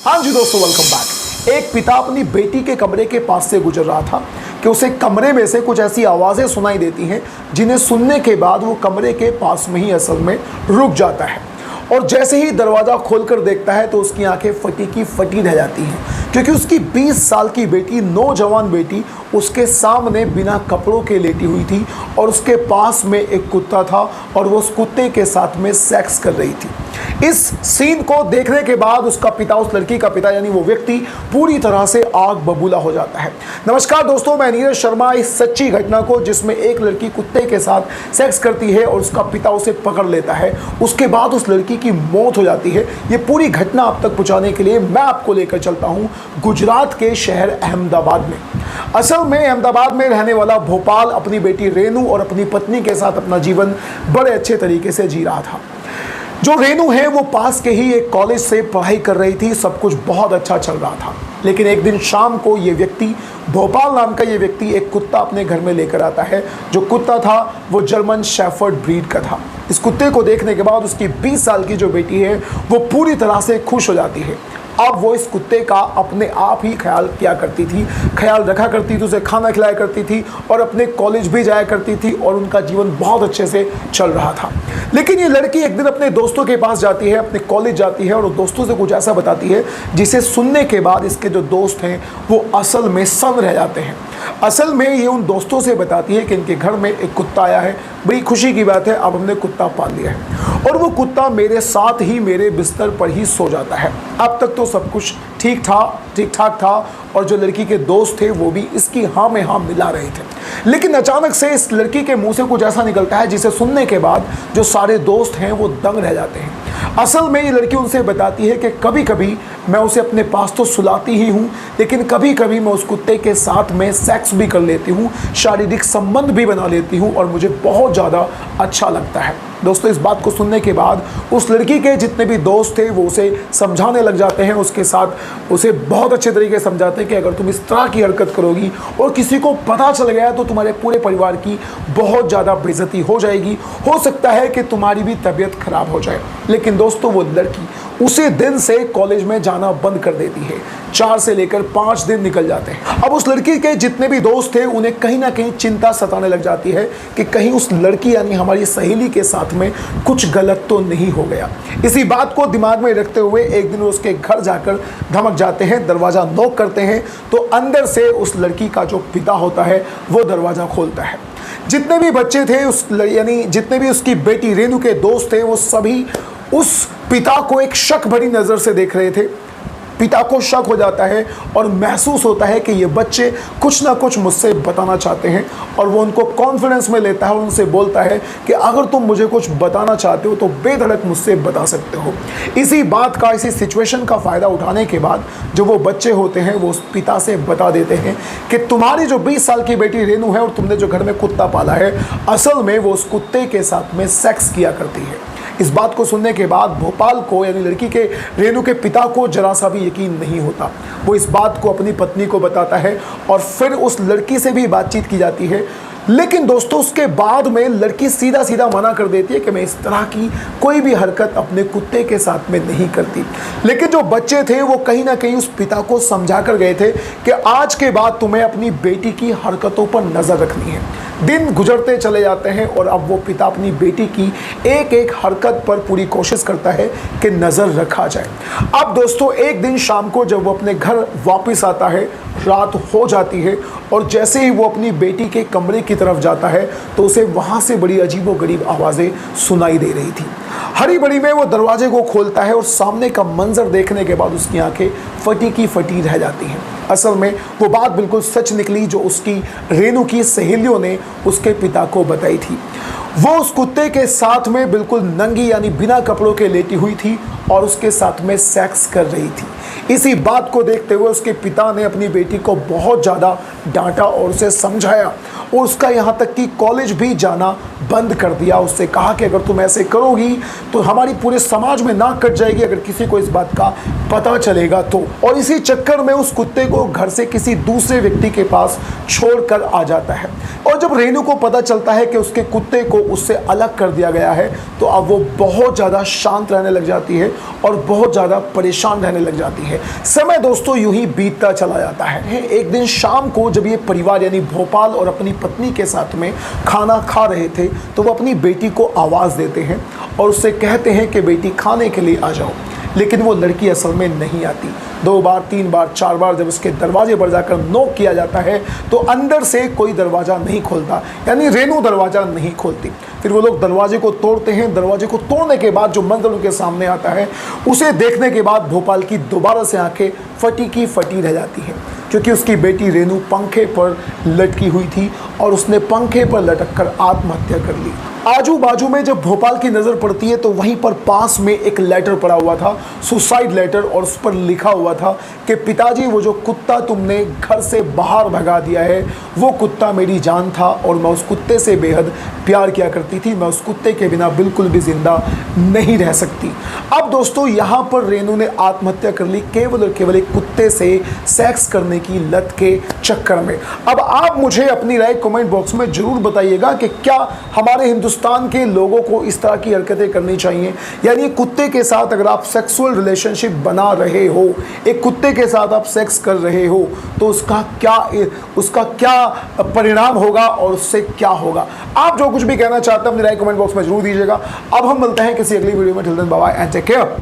हाँ जी दोस्तों, welcome back. एक पिता अपनी बेटी के कमरे के पास से गुजर रहा था कि उसे कमरे में से कुछ ऐसी आवाज़ें सुनाई देती हैं जिन्हें सुनने के बाद वो कमरे के पास में ही असल में रुक जाता है। और जैसे ही दरवाज़ा खोलकर देखता है तो उसकी आंखें फटी की फटी रह जाती हैं, क्योंकि उसकी 20 साल की बेटी, नौजवान बेटी, उसके सामने बिना कपड़ों के लेटी हुई थी और उसके पास में एक कुत्ता था और वो उस कुत्ते के साथ में सेक्स कर रही थी। इस सीन को देखने के बाद उसका पिता, उस लड़की का पिता यानी वो व्यक्ति, पूरी तरह से आग बबूला हो जाता है। नमस्कार दोस्तों, मैं नीरज शर्मा। इस सच्ची घटना को, जिसमें एक लड़की कुत्ते के साथ सेक्स करती है और उसका पिता उसे पकड़ लेता है, उसके बाद उस लड़की की मौत हो जाती है, ये पूरी घटना आप तक पहुंचाने के लिए मैं आपको लेकर चलता हूं गुजरात के शहर अहमदाबाद में। असल में अहमदाबाद में रहने वाला भोपाल अपनी बेटी रेनू और अपनी पत्नी के साथ अपना जीवन बड़े अच्छे तरीके से जी रहा था। जो रेनू है वो पास के ही एक कॉलेज से पढ़ाई कर रही थी, सब कुछ बहुत अच्छा चल रहा था। लेकिन एक दिन शाम को ये व्यक्ति, भोपाल नाम का ये व्यक्ति, एक कुत्ता अपने घर में लेकर आता है। जो कुत्ता था वो जर्मन शेफर्ड ब्रीड का था। इस कुत्ते को देखने के बाद उसकी 20 साल की जो बेटी है वो पूरी तरह से खुश हो जाती है। अब वो इस कुत्ते का अपने आप ही ख्याल किया करती थी, ख्याल रखा करती थी, उसे खाना खिलाया करती थी और अपने कॉलेज भी जाया करती थी और उनका जीवन बहुत अच्छे से चल रहा था। लेकिन ये लड़की एक दिन अपने दोस्तों के पास जाती है, अपने कॉलेज जाती है और दोस्तों से कुछ ऐसा बताती है जिसे सुनने के बाद इसके जो दोस्त हैं वो असल में सन्न रह जाते हैं। असल में ये उन दोस्तों से बताती है कि इनके घर में एक कुत्ता आया है, बड़ी खुशी की बात है, अब हमने कुत्ता पाल लिया है और वो कुत्ता मेरे साथ ही मेरे बिस्तर पर ही सो जाता है। अब तक तो सब कुछ ठीक ठाक था और जो लड़की के दोस्त थे वो भी इसकी हाँ में हाँ मिला रहे थे। लेकिन अचानक से इस लड़की के मुंह से कुछ ऐसा निकलता है जिसे सुनने के बाद जो सारे दोस्त हैं वो दंग रह जाते हैं। असल में ये लड़की उनसे बताती है कि कभी कभी मैं उसे अपने पास तो सुलाती ही हूँ, लेकिन कभी कभी मैं उस कुत्ते के साथ में सेक्स भी कर लेती हूँ, शारीरिक संबंध भी बना लेती हूँ और मुझे बहुत ज़्यादा अच्छा लगता है। दोस्तों, इस बात को सुनने के बाद उस लड़की के जितने भी दोस्त थे वो उसे समझाने लग जाते हैं, उसके साथ उसे बहुत अच्छे तरीके से समझाते हैं कि अगर तुम इस तरह की हरकत करोगी और किसी को पता चल गया तो तुम्हारे पूरे परिवार की बहुत ज़्यादा बेइज्जती हो जाएगी, हो सकता है कि तुम्हारी भी तबीयत खराब हो जाए। लेकिन दोस्तों, वो लड़की उसी दिन से कॉलेज में जाना बंद कर देती है। 4 से लेकर 5 दिन निकल जाते हैं। अब उस लड़की के जितने भी दोस्त थे उन्हें कहीं ना कहीं चिंता सताने लग जाती है कि कहीं उस लड़की यानी हमारी सहेली के साथ में कुछ गलत तो नहीं हो गया। इसी बात को दिमाग में रखते हुए एक दिन उसके घर जाकर धमक जाते हैं, दरवाज़ा नॉक करते हैं तो अंदर से उस लड़की का जो पिता होता है वो दरवाज़ा खोलता है। जितने भी बच्चे थे यानी जितने भी उसकी बेटी रेनू के दोस्त थे वो सभी उस पिता को एक शक भरी नज़र से देख रहे थे। पिता को शक हो जाता है और महसूस होता है कि ये बच्चे कुछ ना कुछ मुझसे बताना चाहते हैं और वो उनको कॉन्फिडेंस में लेता है और उनसे बोलता है कि अगर तुम मुझे कुछ बताना चाहते हो तो बेधड़क मुझसे बता सकते हो। इसी बात का, इसी सिचुएशन का फ़ायदा उठाने के बाद जो वो बच्चे होते हैं वो उस पिता से बता देते हैं कि तुम्हारी जो 20 साल की बेटी रेनू है और तुमने जो घर में कुत्ता पाला है, असल में वो उस कुत्ते के साथ में सेक्स किया करती है। इस बात को सुनने के बाद भोपाल को यानी लड़की के, रेनू के पिता को जरा सा भी यकीन नहीं होता। वो इस बात को अपनी पत्नी को बताता है और फिर उस लड़की से भी बातचीत की जाती है। लेकिन दोस्तों, उसके बाद में लड़की सीधा सीधा मना कर देती है कि मैं इस तरह की कोई भी हरकत अपने कुत्ते के साथ में नहीं करती। लेकिन जो बच्चे थे वो कहीं ना कहीं उस पिता को समझा कर गए थे कि आज के बाद तुम्हें अपनी बेटी की हरकतों पर नज़र रखनी है। दिन गुजरते चले जाते हैं और अब वो पिता अपनी बेटी की एक एक हरकत पर पूरी कोशिश करता है कि नज़र रखा जाए। अब दोस्तों, एक दिन शाम को जब वो अपने घर वापस आता है, रात हो जाती है और जैसे ही वो अपनी बेटी के कमरे की तरफ जाता है तो उसे वहाँ से बड़ी अजीबोगरीब आवाज़ें सुनाई दे रही थी। हरी बड़ी में वो दरवाजे को खोलता है और सामने का मंजर देखने के बाद उसकी आंखें फटी की फटी रह जाती हैं। असल में वो बात बिल्कुल सच निकली जो उसकी रेनू की सहेलियों ने उसके पिता को बताई थी। वो उस कुत्ते के साथ में बिल्कुल नंगी यानी बिना कपड़ों के लेटी हुई थी और उसके साथ में सेक्स कर रही थी। इसी बात को देखते हुए उसके पिता ने अपनी बेटी को बहुत ज़्यादा डांटा और उसे समझाया और उसका यहाँ तक कि कॉलेज भी जाना बंद कर दिया। उससे कहा कि अगर तुम ऐसे करोगी तो हमारी पूरे समाज में नाक कट जाएगी अगर किसी को इस बात का पता चलेगा तो। और इसी चक्कर में उस कुत्ते को घर से किसी दूसरे व्यक्ति के पास छोड़कर आ जाता है। और जब रेनू को पता चलता है कि उसके कुत्ते को उससे अलग कर दिया गया है तो अब वो बहुत ज़्यादा शांत रहने लग जाती है और बहुत ज़्यादा परेशान रहने लग जाती है। समय दोस्तों यूं ही बीतता चला जाता है। एक दिन शाम को जब ये परिवार यानी भोपाल और अपनी पत्नी के साथ में खाना खा रहे थे तो वो अपनी बेटी को आवाज़ देते हैं और उससे कहते हैं कि बेटी खाने के लिए आ जाओ। लेकिन वो लड़की असल में नहीं आती। 2 बार 3 बार 4 बार जब उसके दरवाजे पर जाकर नॉक किया जाता है तो अंदर से कोई दरवाज़ा नहीं खोलता, यानी रेनू दरवाज़ा नहीं खोलती। फिर वो लोग दरवाजे को तोड़ते हैं। दरवाजे को तोड़ने के बाद जो मंजर उनके सामने आता है उसे देखने के बाद भोपाल की दोबारा से आंखें फटी की फटी रह जाती हैं, क्योंकि उसकी बेटी रेनू पंखे पर लटकी हुई थी और उसने पंखे पर लटक कर आत्महत्या कर ली। आजू बाजू में जब भोपाल की नज़र पड़ती है तो वहीं पर पास में एक लेटर पड़ा हुआ था, सुसाइड लेटर, और उस पर लिखा हुआ था कि पिताजी वो जो कुत्ता तुमने घर से बाहर भगा दिया है वो कुत्ता मेरी जान था और मैं उस कुत्ते से बेहद प्यार किया करती थी। मैं उस कुत्ते के बिना बिल्कुल भी जिंदा नहीं रह सकती। अब दोस्तों यहाँ पर रेनू ने आत्महत्या कर ली केवल और केवल एक कुत्ते से सेक्स करने की लत के चक्कर में। अब आप मुझे अपनी राय कमेंट बॉक्स में जरूर बताइएगा कि क्या हमारे हिंदुस्तान के लोगों को इस तरह की हरकतें करनी चाहिए, यानी कुत्ते के साथ अगर आप सेक्सुअल रिलेशनशिप बना रहे हो, एक कुत्ते के साथ आप सेक्स कर रहे हो तो उसका क्या परिणाम होगा और उससे क्या होगा। आप जो कुछ भी कहना चाहते हैं अपनी राय कमेंट बॉक्स में जरूर दीजिएगा। अब हम मिलते हैं किसी अगली वीडियो में। Till then bye bye and take care.